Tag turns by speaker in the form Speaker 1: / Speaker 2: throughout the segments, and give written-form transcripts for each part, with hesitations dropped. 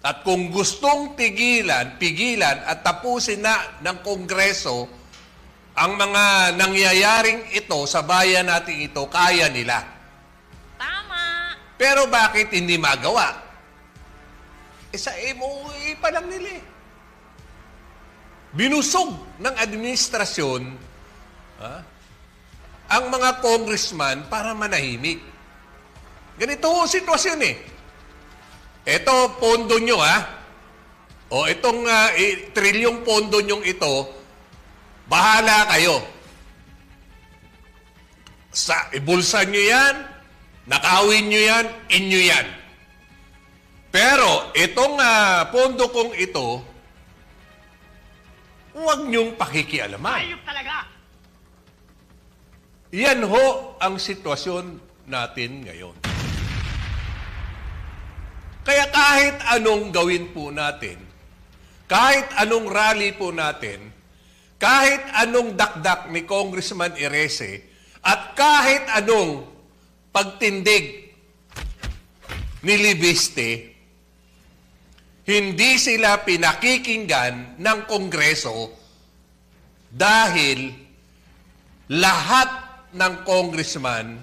Speaker 1: At kung gustong pigilan at tapusin na ng Kongreso ang mga nangyayaring ito sa bayan natin ito, kaya nila.
Speaker 2: Tama.
Speaker 1: Pero bakit hindi magawa? Sa MOA pa lang nila eh. Binusog ng administrasyon ang mga congressman para manahimik. Ganito ang sitwasyon eh. Ito, pondo nyo o itong trilyong pondo nyo ito, bahala kayo. Ibulsan nyo yan, nakawin nyo yan, inyo yan. Pero itong pondo kong ito, huwag nyong pakikialaman.
Speaker 2: Ayop talaga.
Speaker 1: Yan ho ang sitwasyon natin ngayon. Kaya kahit anong gawin po natin, kahit anong rally po natin, kahit anong dakdak ni Congressman Erese, at kahit anong pagtindig ni Libiste, hindi sila pinakikinggan ng Kongreso dahil lahat ng congressman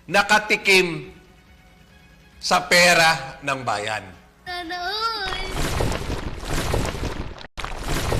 Speaker 1: nakatikim sa pera ng bayan.
Speaker 3: Sana all.